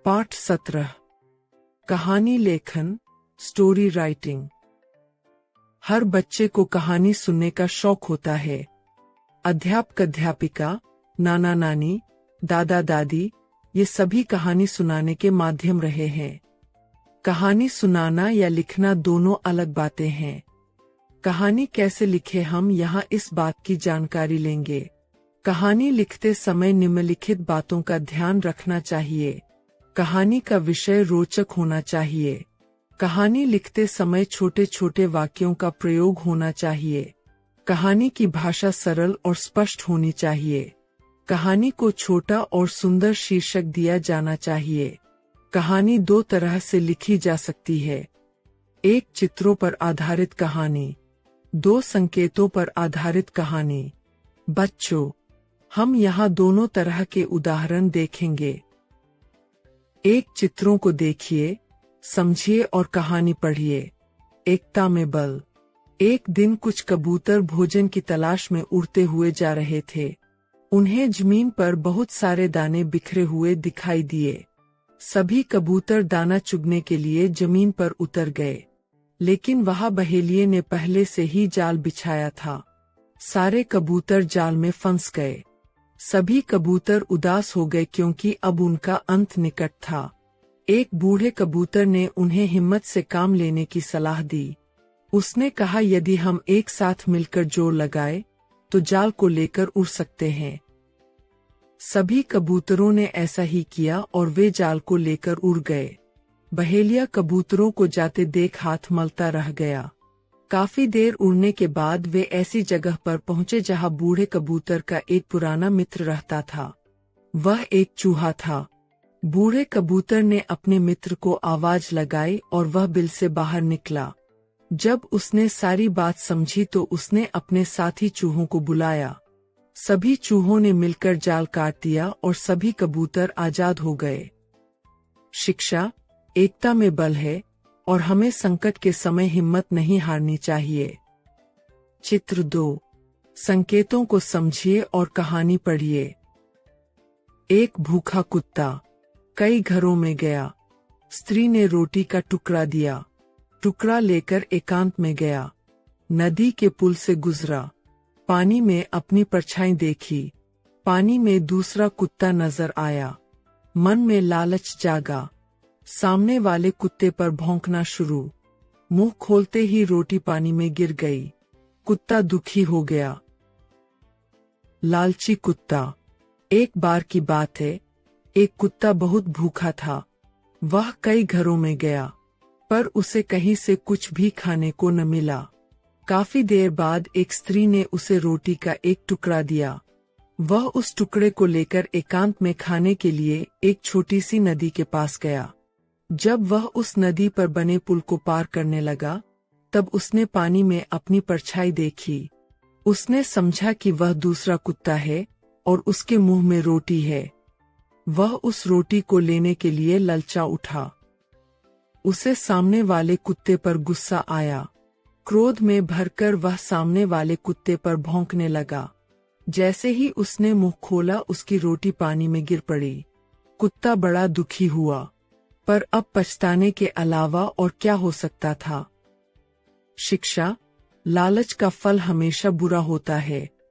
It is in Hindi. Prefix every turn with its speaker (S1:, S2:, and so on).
S1: पाठ 17। कहानी लेखन, स्टोरी राइटिंग। हर बच्चे को कहानी सुनने का शौक होता है। अध्यापक अध्यापिका, नाना नानी, दादा दादी, ये सभी कहानी सुनाने के माध्यम रहे हैं। कहानी सुनाना या लिखना दोनों अलग बातें हैं। कहानी कैसे लिखे, हम यहाँ इस बात की जानकारी लेंगे। कहानी लिखते समय निम्नलिखित बातों का ध्यान रखना चाहिए। कहानी का विषय रोचक होना चाहिए। कहानी लिखते समय छोटे छोटे वाक्यों का प्रयोग होना चाहिए। कहानी की भाषा सरल और स्पष्ट होनी चाहिए। कहानी को छोटा और सुंदर शीर्षक दिया जाना चाहिए। कहानी दो तरह से लिखी जा सकती है। एक, चित्रों पर आधारित कहानी। दो, संकेतों पर आधारित कहानी। बच्चों, हम यहाँ दोनों तरह के उदाहरण देखेंगे। एक, चित्रों को देखिए, समझिए और कहानी पढ़िए। एकता में बल। एक दिन कुछ कबूतर भोजन की तलाश में उड़ते हुए जा रहे थे। उन्हें जमीन पर बहुत सारे दाने बिखरे हुए दिखाई दिए। सभी कबूतर दाना चुगने के लिए जमीन पर उतर गए, लेकिन वहां बहेलिये ने पहले से ही जाल बिछाया था। सारे कबूतर जाल में फंस गए। सभी कबूतर उदास हो गए क्योंकि अब उनका अंत निकट था। एक बूढ़े कबूतर ने उन्हें हिम्मत से काम लेने की सलाह दी। उसने कहा, यदि हम एक साथ मिलकर जोर लगाए तो जाल को लेकर उड़ सकते हैं। सभी कबूतरों ने ऐसा ही किया और वे जाल को लेकर उड़ गए। बहेलिया कबूतरों को जाते देख हाथ मलता रह गया। काफी देर उड़ने के बाद वे ऐसी जगह पर पहुंचे जहां बूढ़े कबूतर का एक पुराना मित्र रहता था। वह एक चूहा था। बूढ़े कबूतर ने अपने मित्र को आवाज लगाई और वह बिल से बाहर निकला। जब उसने सारी बात समझी तो उसने अपने साथी चूहों को बुलाया। सभी चूहों ने मिलकर जाल काट दिया और सभी कबूतर आजाद हो गए। शिक्षा, एकता में बल है और हमें संकट के समय हिम्मत नहीं हारनी चाहिए। चित्र 2, संकेतों को समझिए और कहानी पढ़िए। एक भूखा कुत्ता कई घरों में गया। स्त्री ने रोटी का टुकड़ा दिया। टुकड़ा लेकर एकांत में गया। नदी के पुल से गुजरा। पानी में अपनी परछाई देखी। पानी में दूसरा कुत्ता नजर आया। मन में लालच जागा। सामने वाले कुत्ते पर भौंकना शुरू। मुंह खोलते ही रोटी पानी में गिर गई। कुत्ता दुखी हो गया। लालची कुत्ता। एक बार की बात है, एक कुत्ता बहुत भूखा था। वह कई घरों में गया, पर उसे कहीं से कुछ भी खाने को न मिला। काफी देर बाद एक स्त्री ने उसे रोटी का एक टुकड़ा दिया। वह उस टुकड़े को लेकर एकांत में खाने के लिए एक छोटी सी नदी के पास गया। जब वह उस नदी पर बने पुल को पार करने लगा, तब उसने पानी में अपनी परछाई देखी। उसने समझा कि वह दूसरा कुत्ता है और उसके मुंह में रोटी है। वह उस रोटी को लेने के लिए ललचा उठा। उसे सामने वाले कुत्ते पर गुस्सा आया। क्रोध में भरकर वह सामने वाले कुत्ते पर भौंकने लगा। जैसे ही उसने मुंह खोला, उसकी रोटी पानी में गिर पड़ी। कुत्ता बड़ा दुखी हुआ, पर अब पछताने के अलावा और क्या हो सकता था। शिक्षा, लालच का फल हमेशा बुरा होता है।